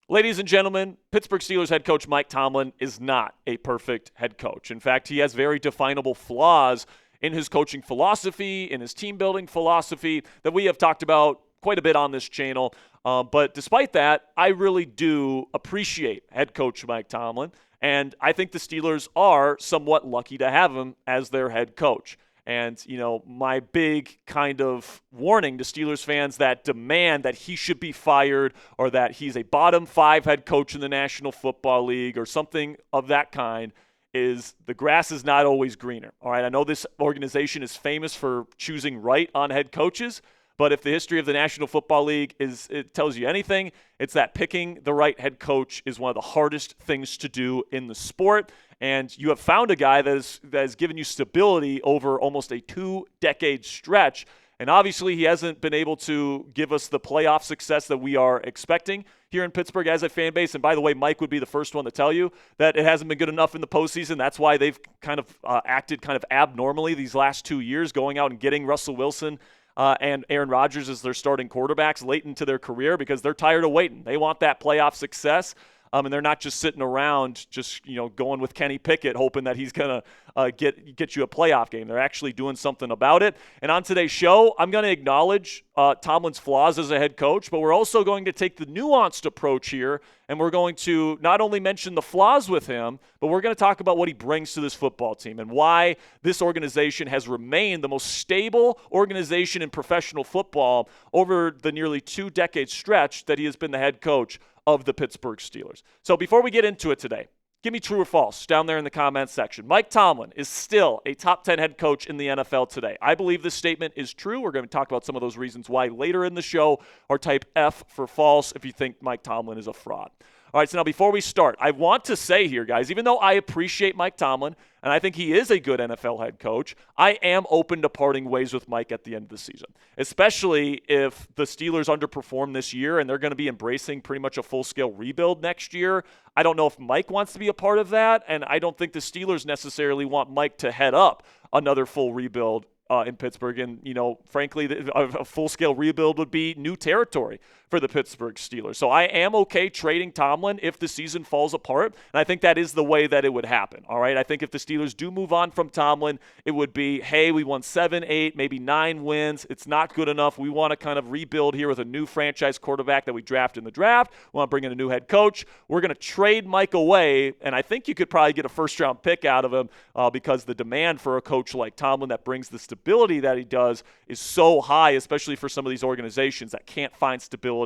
Ladies and gentlemen, Pittsburgh Steelers head coach Mike Tomlin is not a perfect head coach. In fact, he has very definable flaws in his coaching philosophy, in his team building philosophy that we have talked about quite a bit on this channel. But despite that, I really do appreciate head coach Mike Tomlin, and I think the Steelers are somewhat lucky to have him as their head coach. And, my big kind of warning to Steelers fans that demand that he should be fired or that he's a bottom 5 head coach in the National Football League or something of that kind is the grass is not always greener. All right, I know this organization is famous for choosing right on head coaches, but if the history of the National Football League it tells you anything, it's that picking the right head coach is one of the hardest things to do in the sport. And you have found a guy that has given you stability over almost a 2-decade stretch. And obviously he hasn't been able to give us the playoff success that we are expecting here in Pittsburgh as a fan base. And by the way, Mike would be the first one to tell you that it hasn't been good enough in the postseason. That's why they've kind of acted kind of abnormally these last 2 years, going out and getting Russell Wilson and Aaron Rodgers as their starting quarterbacks late into their career because they're tired of waiting. They want that playoff success. And they're not just sitting around just, going with Kenny Pickett, hoping that he's going to get you a playoff game. They're actually doing something about it. And on today's show, I'm going to acknowledge Tomlin's flaws as a head coach, but we're also going to take the nuanced approach here, and we're going to not only mention the flaws with him, but we're going to talk about what he brings to this football team and why this organization has remained the most stable organization in professional football over the nearly 2-decade stretch that he has been the head coach of the Pittsburgh Steelers. So before we get into it today, give me true or false down there in the comments section. Mike Tomlin is still a top 10 head coach in the NFL today. I believe this statement is true. We're going to talk about some of those reasons why later in the show, or type F for false if you think Mike Tomlin is a fraud. All right, so now before we start, I want to say here, guys, even though I appreciate Mike Tomlin, and I think he is a good NFL head coach, I am open to parting ways with Mike at the end of the season, especially if the Steelers underperform this year and they're going to be embracing pretty much a full-scale rebuild next year. I don't know if Mike wants to be a part of that, and I don't think the Steelers necessarily want Mike to head up another full rebuild in Pittsburgh. And, frankly, a full-scale rebuild would be new territory for the Pittsburgh Steelers. So I am okay trading Tomlin if the season falls apart, and I think that is the way that it would happen, all right? I think if the Steelers do move on from Tomlin, it would be, hey, we won 7, 8, maybe 9 wins. It's not good enough. We want to kind of rebuild here with a new franchise quarterback that we draft in the draft. We want to bring in a new head coach. We're going to trade Mike away, and I think you could probably get a first-round pick out of him because the demand for a coach like Tomlin that brings the stability that he does is so high, especially for some of these organizations that can't find stability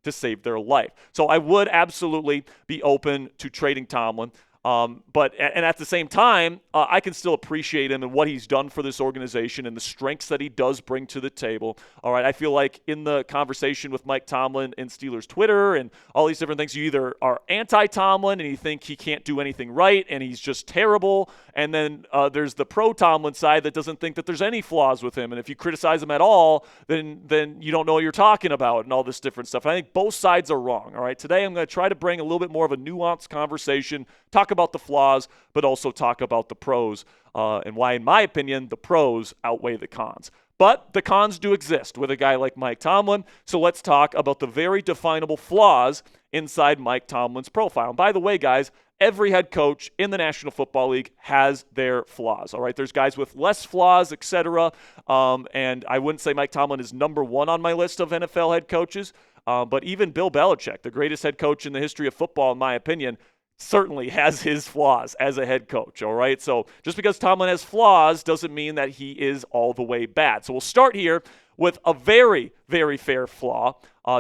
to save their life. So I would absolutely be open to trading Tomlin. But at the same time, I can still appreciate him and what he's done for this organization and the strengths that he does bring to the table. All right, I feel like in the conversation with Mike Tomlin and Steelers Twitter and all these different things, you either are anti-Tomlin and you think he can't do anything right and he's just terrible, and then there's the pro-Tomlin side that doesn't think that there's any flaws with him, and if you criticize him at all, then you don't know what you're talking about and all this different stuff. And I think both sides are wrong. All right, today I'm going to try to bring a little bit more of a nuanced conversation, talk about the flaws, but also talk about the pros and why, in my opinion, the pros outweigh the cons. But the cons do exist with a guy like Mike Tomlin, so let's talk about the very definable flaws inside Mike Tomlin's profile. And by the way, guys, every head coach in the National Football League has their flaws, all right? There's guys with less flaws, etc., and I wouldn't say Mike Tomlin is number one on my list of NFL head coaches, but even Bill Belichick, the greatest head coach in the history of football, in my opinion, certainly has his flaws as a head coach, all right? So just because Tomlin has flaws doesn't mean that he is all the way bad. So we'll start here with a very, very fair flaw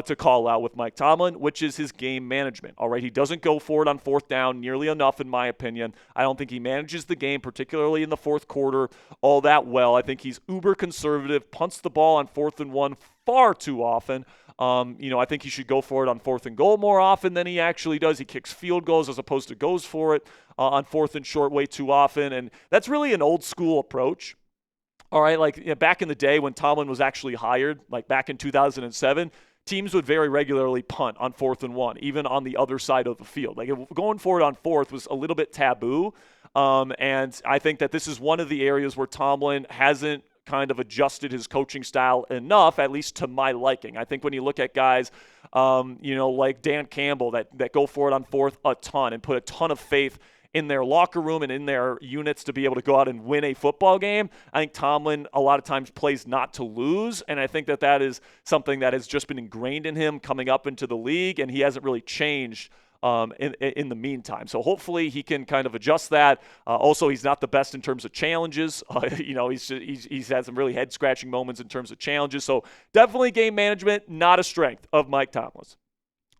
to call out with Mike Tomlin, which is his game management, all right? He doesn't go for it on fourth down nearly enough, in my opinion. I don't think he manages the game, particularly in the fourth quarter, all that well. I think he's uber conservative, punts the ball on 4th and 1 far too often. I think he should go for it on 4th and goal more often than he actually does. He kicks field goals as opposed to goes for it on 4th and short way too often. And that's really an old school approach. All right, back in the day when Tomlin was actually hired, like back in 2007, teams would very regularly punt on 4th and 1, even on the other side of the field. Going for it on 4th was a little bit taboo. And I think that this is one of the areas where Tomlin hasn't kind of adjusted his coaching style enough, at least to my liking. I think when you look at guys, like Dan Campbell that go for it on fourth a ton and put a ton of faith in their locker room and in their units to be able to go out and win a football game. I think Tomlin a lot of times plays not to lose, and I think that is something that has just been ingrained in him coming up into the league, and he hasn't really changed in the meantime. So hopefully he can kind of adjust that. Also, he's not the best in terms of challenges. He's had some really head-scratching moments in terms of challenges. So definitely game management, not a strength of Mike Tomlin's.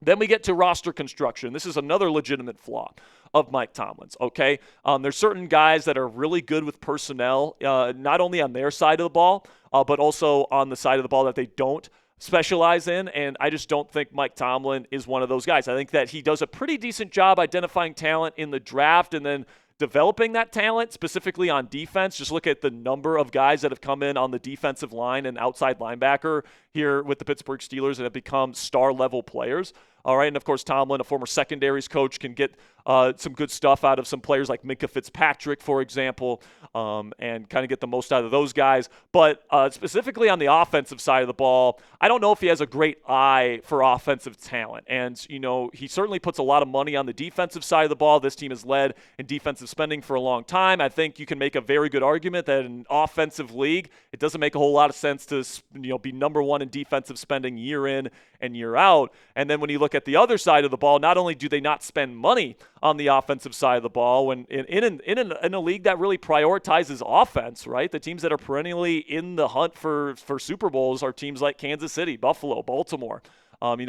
Then we get to roster construction. This is another legitimate flaw of Mike Tomlin's, okay? There's certain guys that are really good with personnel, not only on their side of the ball, but also on the side of the ball that they don't specialize in, and I just don't think Mike Tomlin is one of those guys. I think that he does a pretty decent job identifying talent in the draft and then developing that talent, specifically on defense. Just look at the number of guys that have come in on the defensive line and outside linebacker here with the Pittsburgh Steelers and have become star-level players. All right, and of course, Tomlin, a former secondaries coach, can get some good stuff out of some players like Minkah Fitzpatrick, for example, and kind of get the most out of those guys. But specifically on the offensive side of the ball, I don't know if he has a great eye for offensive talent. And, he certainly puts a lot of money on the defensive side of the ball. This team has led in defensive spending for a long time. I think you can make a very good argument that in an offensive league, it doesn't make a whole lot of sense to, be number one in defensive spending year in and year out. And then when you look at the other side of the ball, not only do they not spend money on the offensive side of the ball, when in a league that really prioritizes offense, right? The teams that are perennially in the hunt for Super Bowls are teams like Kansas City, Buffalo, Baltimore.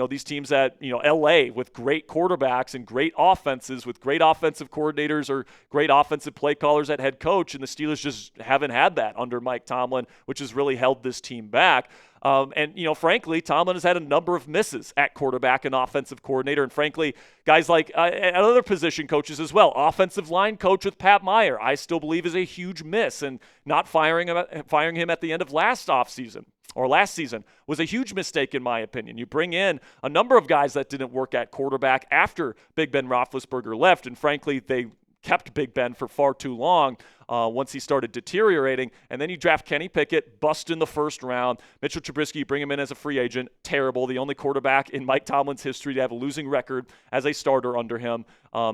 These teams that, LA with great quarterbacks and great offenses with great offensive coordinators or great offensive play callers at head coach, and the Steelers just haven't had that under Mike Tomlin, which has really held this team back. Frankly, Tomlin has had a number of misses at quarterback and offensive coordinator. And frankly, guys like other position coaches as well. Offensive line coach with Pat Meyer, I still believe is a huge miss. And not firing him at the end of last season was a huge mistake in my opinion. You bring in a number of guys that didn't work at quarterback after Big Ben Roethlisberger left. And frankly, they kept Big Ben for far too long once he started deteriorating. And then you draft Kenny Pickett, bust in the first round. Mitchell Trubisky, bring him in as a free agent. Terrible. The only quarterback in Mike Tomlin's history to have a losing record as a starter under him.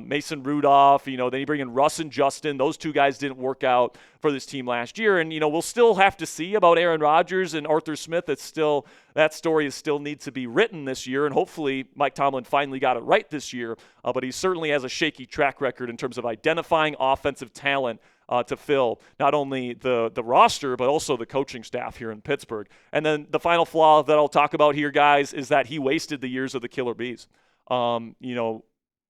Mason Rudolph, then you bring in Russ and Justin. Those two guys didn't work out for this team last year. And, we'll still have to see about Aaron Rodgers and Arthur Smith. That story still needs to be written this year. And hopefully Mike Tomlin finally got it right this year. But he certainly has a shaky track record in terms of identifying offensive talent to fill not only the roster, but also the coaching staff here in Pittsburgh. And then the final flaw that I'll talk about here, guys, is that he wasted the years of the Killer Bees.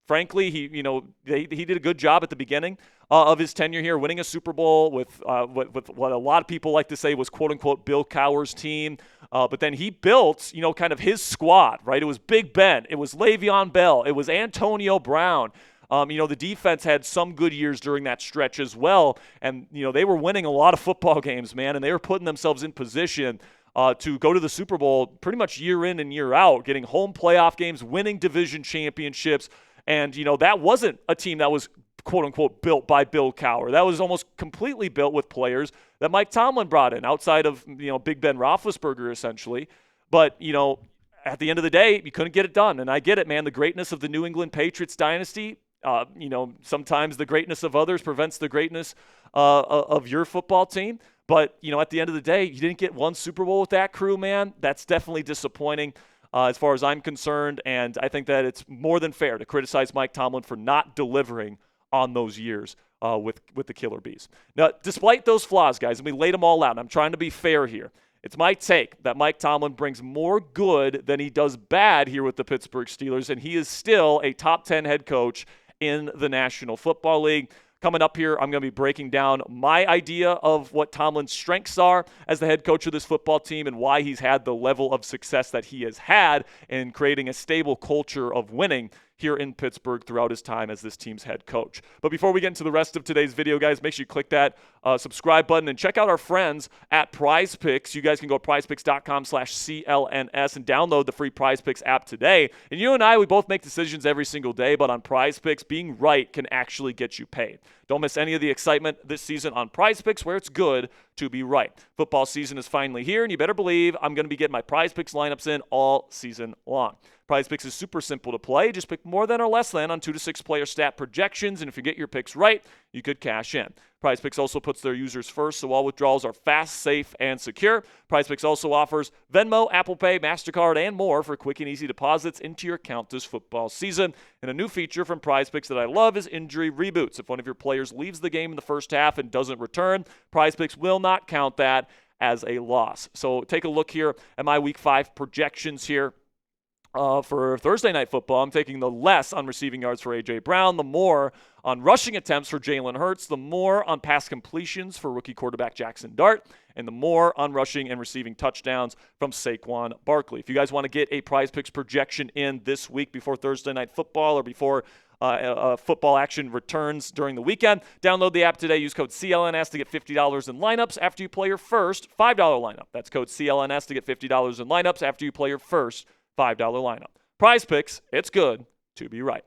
Frankly, he did a good job at the beginning of his tenure here, winning a Super Bowl with what a lot of people like to say was "quote-unquote" Bill Cowher's team. But then he built, kind of his squad, right? It was Big Ben, it was Le'Veon Bell, it was Antonio Brown. The defense had some good years during that stretch as well. And, they were winning a lot of football games, man, and they were putting themselves in position to go to the Super Bowl pretty much year in and year out, getting home playoff games, winning division championships. And, that wasn't a team that was, quote-unquote, built by Bill Cowher. That was almost completely built with players that Mike Tomlin brought in outside of, Big Ben Roethlisberger, essentially. But, at the end of the day, you couldn't get it done. And I get it, man. The greatness of the New England Patriots dynasty, sometimes the greatness of others prevents the greatness of your football team. But, at the end of the day, you didn't get one Super Bowl with that crew, man. That's definitely disappointing as far as I'm concerned. And I think that it's more than fair to criticize Mike Tomlin for not delivering on those years with the Killer Bees. Now, despite those flaws, guys, and we laid them all out, and I'm trying to be fair here, it's my take that Mike Tomlin brings more good than he does bad here with the Pittsburgh Steelers, and he is still a top 10 head coach in the National Football League. Coming up here, I'm going to be breaking down my idea of what Tomlin's strengths are as the head coach of this football team and why he's had the level of success that he has had in creating a stable culture of winning here in Pittsburgh throughout his time as this team's head coach. But before we get into the rest of today's video, guys, make sure you click that subscribe button and check out our friends at Prize Picks. You guys can go to prizepicks.com/CLNS and download the free Prize Picks app today. And you and I, we both make decisions every single day, but on Prize Picks, being right can actually get you paid. Don't miss any of the excitement this season on Prize Picks, where it's good to be right. Football season is finally here, and you better believe I'm going to be getting my Prize Picks lineups in all season long. Prize Picks is super simple to play. Just pick more than or less than on 2 to 6 player stat projections, and if you get your picks right, you could cash in. Prize Picks also puts their users first, so all withdrawals are fast, safe, and secure. Prize Picks also offers Venmo, Apple Pay, MasterCard, and more for quick and easy deposits into your account this football season. And a new feature from Prize Picks that I love is injury reboots. If one of your players leaves the game in the first half and doesn't return, Prize Picks will not count that as a loss. So take a look here at my Week 5 projections here. For Thursday Night Football, I'm taking the less on receiving yards for A.J. Brown, the more on rushing attempts for Jalen Hurts, the more on pass completions for rookie quarterback Jackson Dart, and the more on rushing and receiving touchdowns from Saquon Barkley. If you guys want to get a Prize Picks projection in this week before Thursday Night Football or before football action returns during the weekend, download the app today. Use code CLNS to get $50 in lineups after you play your first $5 lineup. That's code CLNS to get $50 in lineups after you play your first $5 lineup. Prize Picks, it's good to be right.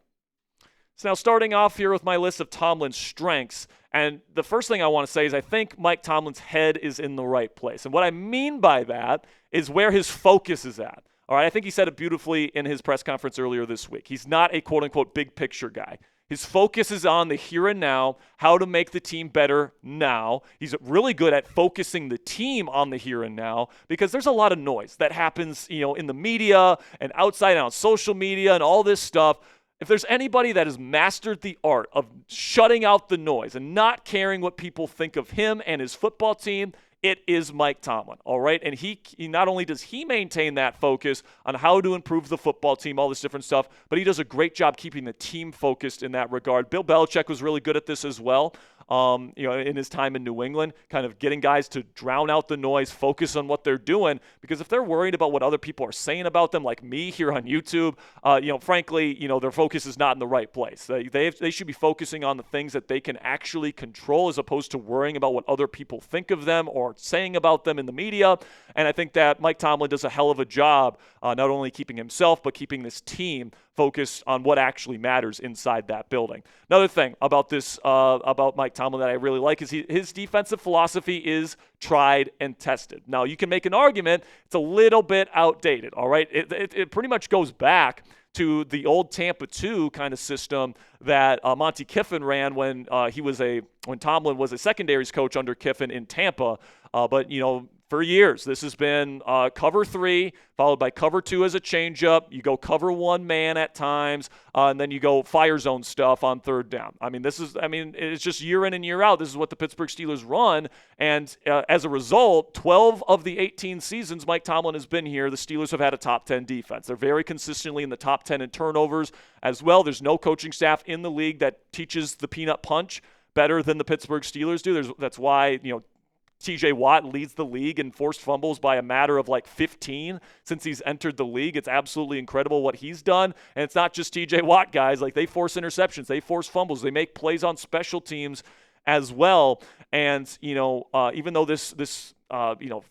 So now starting off here with my list of Tomlin's strengths, and the first thing I want to say is I think Mike Tomlin's head is in the right place. And what I mean by that is where his focus is at. All right, I think he said it beautifully in his press conference earlier this week. He's not a quote-unquote big picture guy. His focus is on the here and now, how to make the team better now. He's really good at focusing the team on the here and now because there's a lot of noise that happens, in the media and outside and on social media and all this stuff. If there's anybody that has mastered the art of shutting out the noise and not caring what people think of him and his football team, it is Mike Tomlin, all right? And he not only does he maintain that focus on how to improve the football team, all this different stuff, but he does a great job keeping the team focused in that regard. Bill Belichick was really good at this as well, in his time in New England, kind of getting guys to drown out the noise, focus on what they're doing, because if they're worried about what other people are saying about them, like me here on YouTube, frankly, their focus is not in the right place. They should be focusing on the things that they can actually control as opposed to worrying about what other people think of them or saying about them in the media. And I think that Mike Tomlin does a hell of a job not only keeping himself, but keeping this team focused on what actually matters inside that building. Another thing about this, about Mike Tomlin that I really like is his defensive philosophy is tried and tested. Now, you can make an argument it's a little bit outdated, all right? It pretty much goes back to the old Tampa 2 kind of system that Monty Kiffin ran when Tomlin was a secondaries coach under Kiffin in Tampa. But for years, this has been cover 3, followed by cover 2 as a changeup. You go cover 1 man at times, and then you go fire zone stuff on third down. It's just year in and year out. This is what the Pittsburgh Steelers run. And as a result, 12 of the 18 seasons Mike Tomlin has been here, the Steelers have had a top 10 defense. They're very consistently in the top 10 in turnovers as well. There's no coaching staff in the league that teaches the peanut punch better than the Pittsburgh Steelers do. That's why, TJ Watt leads the league in forced fumbles by a matter of 15 since he's entered the league. It's absolutely incredible what he's done. And it's not just TJ Watt, guys. They force interceptions. They force fumbles. They make plays on special teams as well. And, even though this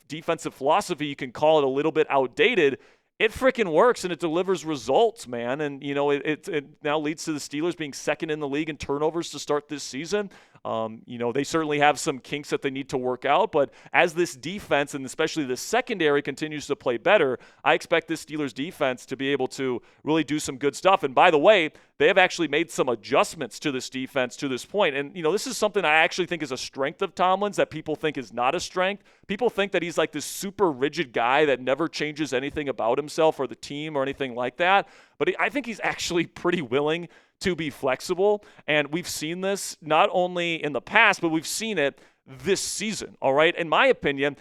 defensive philosophy, you can call it a little bit outdated, it freaking works and it delivers results, man. And, it now leads to the Steelers being second in the league in turnovers to start this season. They certainly have some kinks that they need to work out, but as this defense and especially the secondary continues to play better, I expect this Steelers defense to be able to really do some good stuff. And by the way, they have actually made some adjustments to this defense to this point. And, this is something I actually think is a strength of Tomlin's that people think is not a strength. People think that he's like this super rigid guy that never changes anything about himself or the team or anything like that. But I think he's actually pretty willing to be flexible. And we've seen this not only in the past, but we've seen it this season. All right. In my opinion,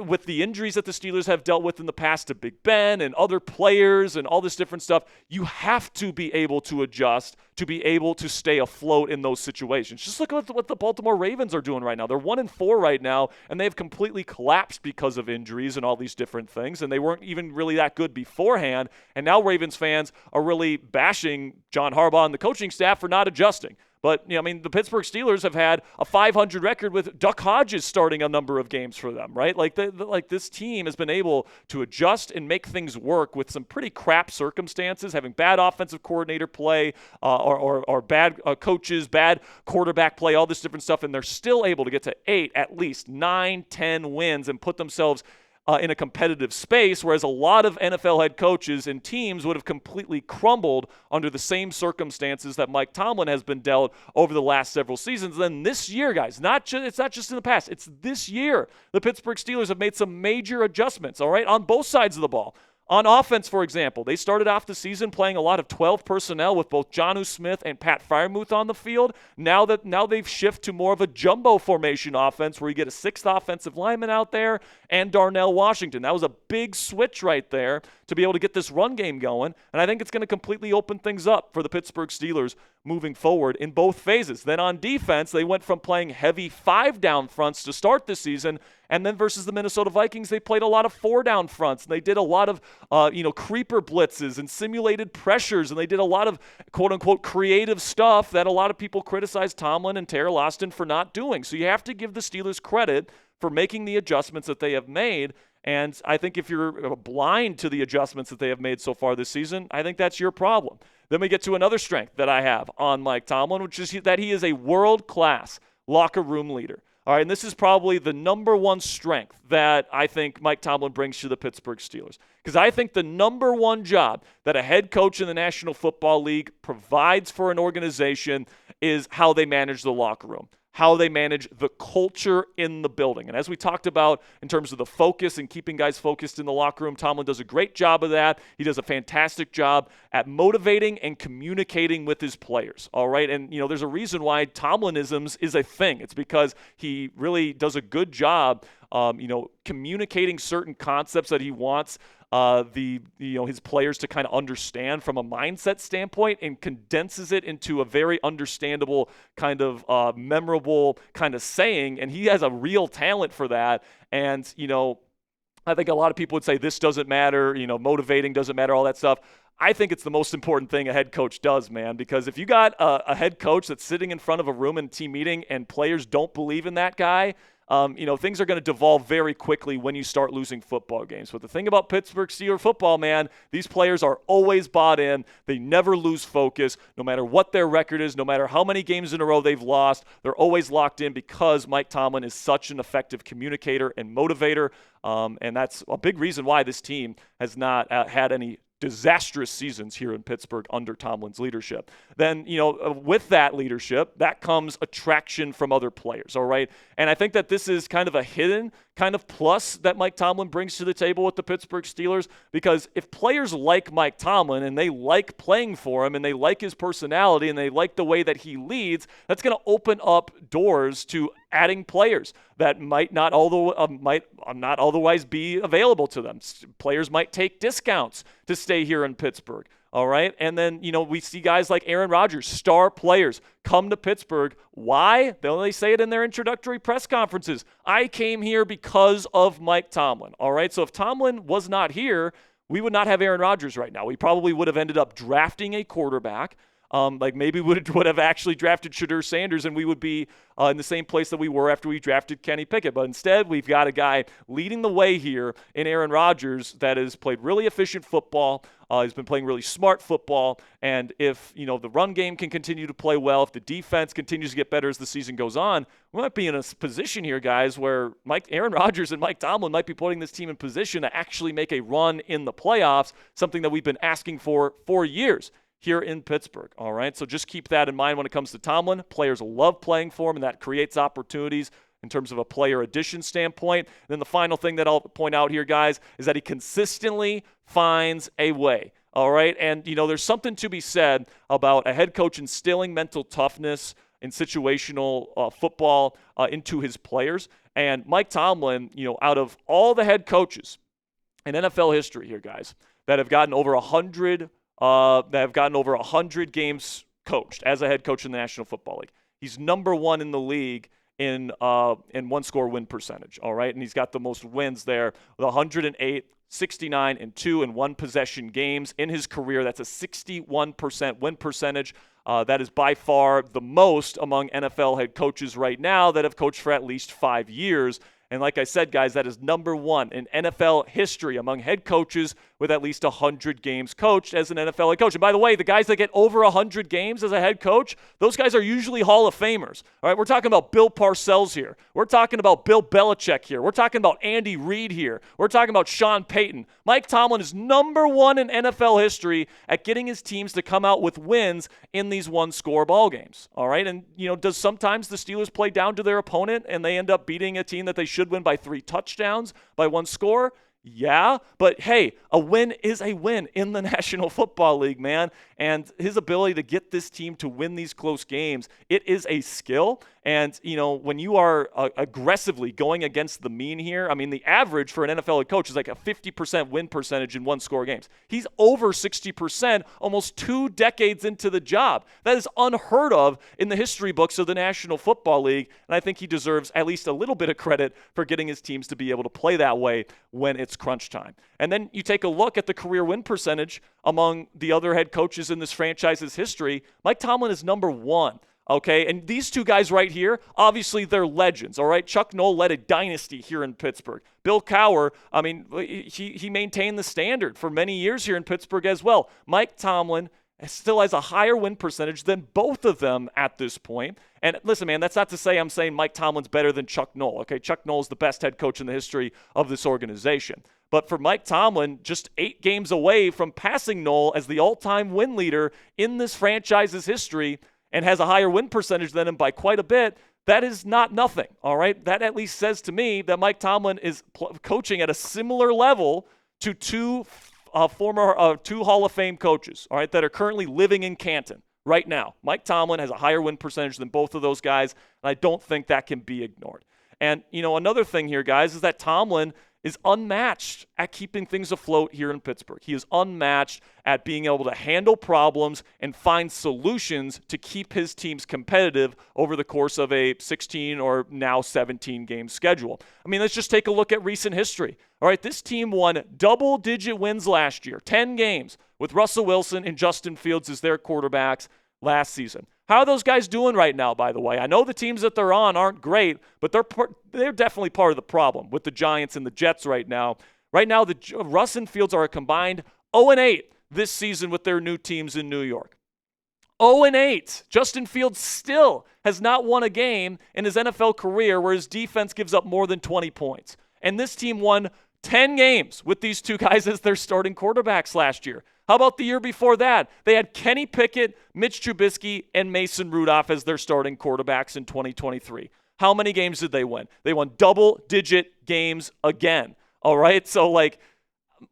with the injuries that the Steelers have dealt with in the past to Big Ben and other players and all this different stuff, you have to be able to adjust to be able to stay afloat in those situations. Just look at what the Baltimore Ravens are doing right now. They're 1-4 right now, and they've completely collapsed because of injuries and all these different things, and they weren't even really that good beforehand. And now Ravens fans are really bashing John Harbaugh and the coaching staff for not adjusting. But, I mean, the Pittsburgh Steelers have had a 500 record with Duck Hodges starting a number of games for them, right? Like, this team has been able to adjust and make things work with some pretty crap circumstances, having bad offensive coordinator play or bad coaches, bad quarterback play, all this different stuff, and they're still able to get to 8, at least 9, 10 wins and put themselves in a competitive space, whereas a lot of NFL head coaches and teams would have completely crumbled under the same circumstances that Mike Tomlin has been dealt over the last several seasons. Then this year, guys, it's not just in the past, it's this year. The Pittsburgh Steelers have made some major adjustments, all right, on both sides of the ball. On offense, for example, they started off the season playing a lot of 12 personnel with both Jonnu Smith and Pat Freiermuth on the field. Now they've shifted to more of a jumbo formation offense where you get a 6th offensive lineman out there and Darnell Washington. That was a big switch right there to be able to get this run game going, and I think it's going to completely open things up for the Pittsburgh Steelers moving forward in both phases. Then on defense, they went from playing heavy 5-down fronts to start this season, and then versus the Minnesota Vikings, they played a lot of 4-down fronts, and they did a lot of creeper blitzes and simulated pressures, and they did a lot of quote-unquote creative stuff that a lot of people criticized Tomlin and Terrell Austin for not doing. So you have to give the Steelers credit for making the adjustments that they have made. And I think if you're blind to the adjustments that they have made so far this season, I think that's your problem. Then we get to another strength that I have on Mike Tomlin, which is that he is a world-class locker room leader. All right, and this is probably the number one strength that I think Mike Tomlin brings to the Pittsburgh Steelers. Because I think the number one job that a head coach in the National Football League provides for an organization is how they manage the locker room, how they manage the culture in the building. And as we talked about in terms of the focus and keeping guys focused in the locker room, Tomlin does a great job of that. He does a fantastic job at motivating and communicating with his players, all right? And, there's a reason why Tomlinisms is a thing. It's because he really does a good job, communicating certain concepts that he wants his players to kind of understand from a mindset standpoint, and condenses it into a very understandable kind of memorable kind of saying. And he has a real talent for that. And, I think a lot of people would say this doesn't matter, motivating doesn't matter, all that stuff. I think it's the most important thing a head coach does, man, because if you got a head coach that's sitting in front of a room in a team meeting and players don't believe in that guy, things are going to devolve very quickly when you start losing football games. But the thing about Pittsburgh Steelers football, man, these players are always bought in. They never lose focus, no matter what their record is, no matter how many games in a row they've lost. They're always locked in because Mike Tomlin is such an effective communicator and motivator. And that's a big reason why this team has not had any disastrous seasons here in Pittsburgh under Tomlin's leadership. Then, with that leadership, that comes attraction from other players, all right? And I think that this is kind of a hidden kind of plus that Mike Tomlin brings to the table with the Pittsburgh Steelers, because if players like Mike Tomlin and they like playing for him and they like his personality and they like the way that he leads, that's going to open up doors to adding players that might not otherwise be available to them. Players might take discounts to stay here in Pittsburgh. All right. And then, we see guys like Aaron Rodgers, star players, come to Pittsburgh. Why? They say it in their introductory press conferences. I came here because of Mike Tomlin. All right. So if Tomlin was not here, we would not have Aaron Rodgers right now. We probably would have ended up drafting a quarterback. Maybe would have actually drafted Shadur Sanders, and we would be in the same place that we were after we drafted Kenny Pickett. But instead, we've got a guy leading the way here in Aaron Rodgers that has played really efficient football. He's been playing really smart football. And if, the run game can continue to play well, if the defense continues to get better as the season goes on, we might be in a position here, guys, where Aaron Rodgers and Mike Tomlin might be putting this team in position to actually make a run in the playoffs, something that we've been asking for years here in Pittsburgh, all right? So just keep that in mind when it comes to Tomlin. Players love playing for him, and that creates opportunities in terms of a player addition standpoint. And then the final thing that I'll point out here, guys, is that he consistently finds a way, all right? And, there's something to be said about a head coach instilling mental toughness in situational football into his players. And Mike Tomlin, out of all the head coaches in NFL history here, guys, that have gotten over 100 games coached as a head coach in the National Football League. He's number one in the league in one-score win percentage, all right? And he's got the most wins there with 108, 69, and 2 in one-possession games in his career. That's a 61% win percentage. That is by far the most among NFL head coaches right now that have coached for at least 5 years. And like I said, guys, that is number one in NFL history among head coaches with at least 100 games coached as an NFL head coach. And by the way, the guys that get over 100 games as a head coach, those guys are usually Hall of Famers. All right, we're talking about Bill Parcells here. We're talking about Bill Belichick here. We're talking about Andy Reid here. We're talking about Sean Payton. Mike Tomlin is number one in NFL history at getting his teams to come out with wins in these one-score ball games. All right, and does sometimes the Steelers play down to their opponent and they end up beating a team that they should win by 3 touchdowns by 1 score? Yeah, but hey, a win is a win in the National Football League, man. And his ability to get this team to win these close games, it is a skill. And, when you are aggressively going against the mean here, I mean, the average for an NFL head coach is like a 50% win percentage in one-score games. He's over 60% almost 2 decades into the job. That is unheard of in the history books of the National Football League, and I think he deserves at least a little bit of credit for getting his teams to be able to play that way when it's crunch time. And then you take a look at the career win percentage among the other head coaches in this franchise's history. Mike Tomlin is number 1. Okay, and these 2 guys right here, obviously they're legends, all right? Chuck Noll led a dynasty here in Pittsburgh. Bill Cowher, I mean, he maintained the standard for many years here in Pittsburgh as well. Mike Tomlin still has a higher win percentage than both of them at this point. And listen, man, that's not to say I'm saying Mike Tomlin's better than Chuck Noll, okay? Chuck Noll is the best head coach in the history of this organization. But for Mike Tomlin, just 8 games away from passing Noll as the all-time win leader in this franchise's history, and has a higher win percentage than him by quite a bit, that is not nothing, all right? That at least says to me that Mike Tomlin is coaching at a similar level to 2 Hall of Fame coaches, all right, that are currently living in Canton right now. Mike Tomlin has a higher win percentage than both of those guys, and I don't think that can be ignored. And, another thing here, guys, is that Tomlin is unmatched at keeping things afloat here in Pittsburgh. He is unmatched at being able to handle problems and find solutions to keep his teams competitive over the course of a 16 or now 17 game schedule. I mean, let's just take a look at recent history. All right, this team won double-digit wins last year, 10 games, with Russell Wilson and Justin Fields as their quarterbacks last season. How are those guys doing right now, by the way? I know the teams that they're on aren't great, but they're definitely part of the problem with the Giants and the Jets right now. Right now, Russ and Fields are a combined 0-8 this season with their new teams in New York. 0-8. Justin Fields still has not won a game in his NFL career where his defense gives up more than 20 points. And this team won 10 games with these 2 guys as their starting quarterbacks last year. How about the year before that? They had Kenny Pickett, Mitch Trubisky, and Mason Rudolph as their starting quarterbacks in 2023. How many games did they win? They won double-digit games again. All right? So,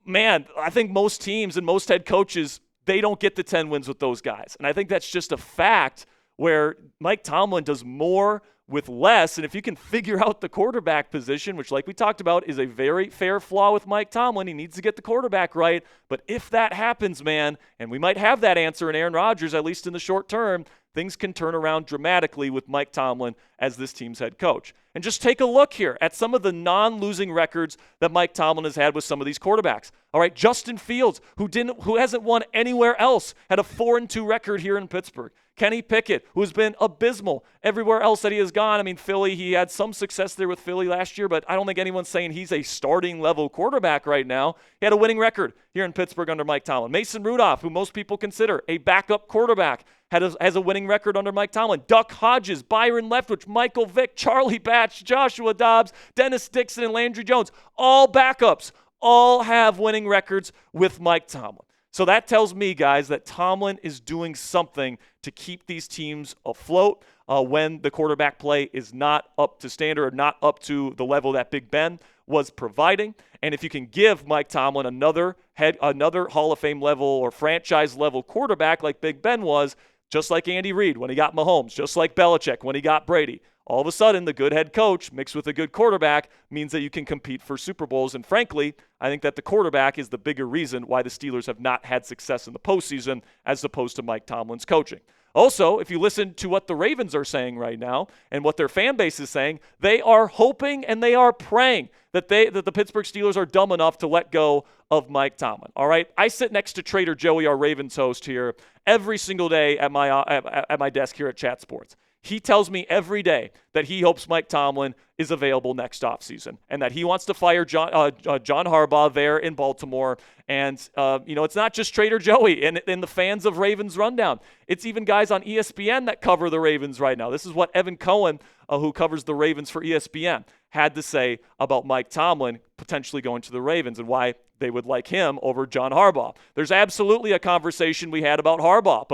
man, I think most teams and most head coaches, they don't get the 10 wins with those guys. And I think that's just a fact where Mike Tomlin does more with less. And if you can figure out the quarterback position, which like we talked about is a very fair flaw with Mike Tomlin, he needs to get the quarterback right. But if that happens, man, and we might have that answer in Aaron Rodgers, at least in the short term, things can turn around dramatically with Mike Tomlin as this team's head coach. And just take a look here at some of the non-losing records that Mike Tomlin has had with some of these quarterbacks. All right, Justin Fields, who hasn't won anywhere else, had a 4-2 record here in Pittsburgh. Kenny Pickett, who's been abysmal everywhere else that he has gone. I mean, Philly, he had some success there with Philly last year, but I don't think anyone's saying he's a starting level quarterback right now. He had a winning record here in Pittsburgh under Mike Tomlin. Mason Rudolph, who most people consider a backup quarterback, has a winning record under Mike Tomlin. Duck Hodges, Byron Leftwich, Michael Vick, Charlie Batch, Joshua Dobbs, Dennis Dixon, and Landry Jones, all backups, all have winning records with Mike Tomlin. So that tells me, guys, that Tomlin is doing something to keep these teams afloat when the quarterback play is not up to standard or not up to the level that Big Ben was providing. And if you can give Mike Tomlin another Hall of Fame level or franchise level quarterback like Big Ben was, just like Andy Reid when he got Mahomes, just like Belichick when he got Brady, all of a sudden the good head coach mixed with a good quarterback means that you can compete for Super Bowls. And frankly, I think that the quarterback is the bigger reason why the Steelers have not had success in the postseason as opposed to Mike Tomlin's coaching. Also, if you listen to what the Ravens are saying right now and what their fan base is saying, they are hoping and they are praying that the Pittsburgh Steelers are dumb enough to let go of Mike Tomlin. All right, I sit next to Trader Joey, our Ravens host here, every single day at my desk here at Chat Sports. He tells me every day that he hopes Mike Tomlin is available next offseason and that he wants to fire John Harbaugh there in Baltimore. And, it's not just Trader Joey and the fans of Ravens Rundown. It's even guys on ESPN that cover the Ravens right now. This is what Evan Cohen, who covers the Ravens for ESPN, had to say about Mike Tomlin potentially going to the Ravens and why they would like him over John Harbaugh. There's absolutely a conversation we had about Harbaugh,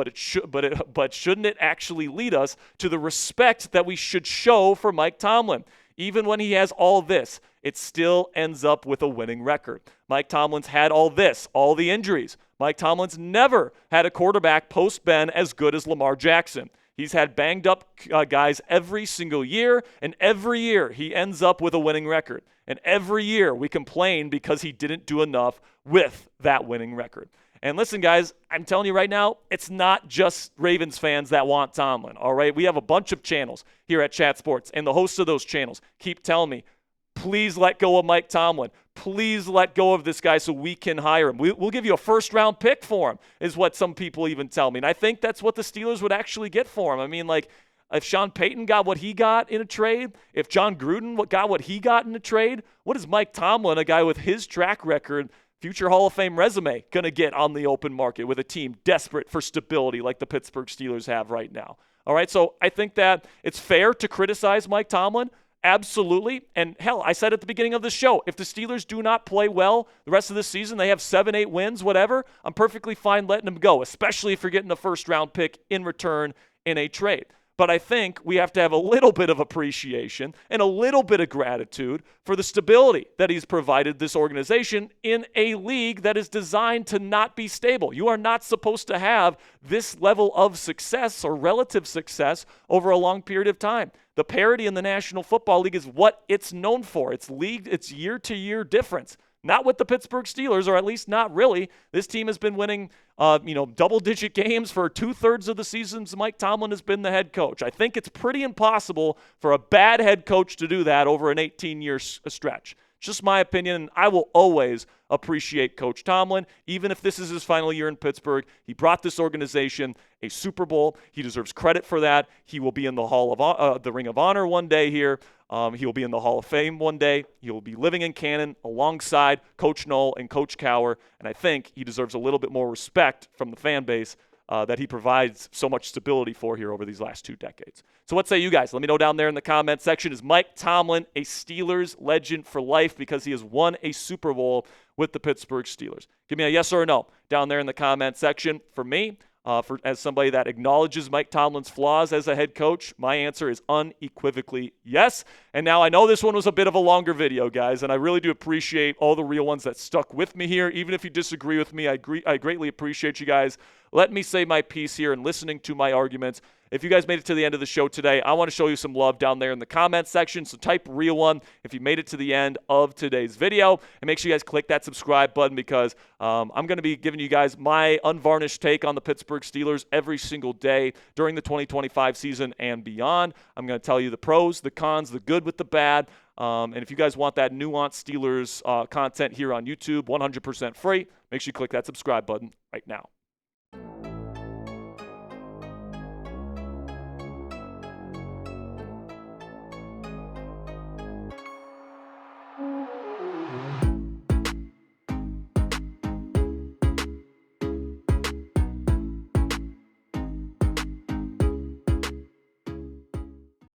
but shouldn't it actually lead us to the respect that we should show for Mike Tomlin? Even when he has all this, it still ends up with a winning record. Mike Tomlin's had all this, all the injuries. Mike Tomlin's never had a quarterback post-Ben as good as Lamar Jackson. He's had banged up guys every single year, and every year he ends up with a winning record. And every year we complain because he didn't do enough with that winning record. And listen, guys, I'm telling you right now, it's not just Ravens fans that want Tomlin, all right? We have a bunch of channels here at Chat Sports, and the hosts of those channels keep telling me, please let go of Mike Tomlin. Please let go of this guy so we can hire him. We'll give you a first-round pick for him, is what some people even tell me. And I think that's what the Steelers would actually get for him. I mean, like, if Sean Payton got what he got in a trade, if John Gruden got what he got in a trade, what is Mike Tomlin, a guy with his track record, future Hall of Fame resume, going to get on the open market with a team desperate for stability like the Pittsburgh Steelers have right now? All right, so I think that it's fair to criticize Mike Tomlin. Absolutely. And hell, I said at the beginning of the show, if the Steelers do not play well the rest of the season, they have 7-8 wins, whatever, I'm perfectly fine letting them go, especially if you're getting a first-round pick in return in a trade. But I think we have to have a little bit of appreciation and a little bit of gratitude for the stability that he's provided this organization in a league that is designed to not be stable. You are not supposed to have this level of success or relative success over a long period of time. The parity in the National Football League is what it's known for. It's year-to-year difference. Not with the Pittsburgh Steelers, or at least not really. This team has been winning, double-digit games for 2/3 of the seasons Mike Tomlin has been the head coach. I think it's pretty impossible for a bad head coach to do that over an 18-year stretch. Just my opinion, and I will always appreciate Coach Tomlin, even if this is his final year in Pittsburgh. He brought this organization a Super Bowl. He deserves credit for that. He will be in the Ring of Honor one day here. He will be in the Hall of Fame one day. He will be living in canon alongside Coach Knoll and Coach Cowher, and I think he deserves a little bit more respect from the fan base that he provides so much stability for here over these last 2 decades. So what say you guys? Let me know down there in the comment section. Is Mike Tomlin a Steelers legend for life because he has won a Super Bowl with the Pittsburgh Steelers? Give me a yes or a no down there in the comment section. For me, as somebody that acknowledges Mike Tomlin's flaws as a head coach, my answer is unequivocally yes. And now I know this one was a bit of a longer video, guys, and I really do appreciate all the real ones that stuck with me here. Even if you disagree with me, I greatly appreciate you guys. Let me say my piece here and listening to my arguments. If you guys made it to the end of the show today, I want to show you some love down there in the comment section. So type real one if you made it to the end of today's video. And make sure you guys click that subscribe button because I'm going to be giving you guys my unvarnished take on the Pittsburgh Steelers every single day during the 2025 season and beyond. I'm going to tell you the pros, the cons, the good with the bad. And if you guys want that nuanced Steelers content here on YouTube, 100% free, make sure you click that subscribe button right now.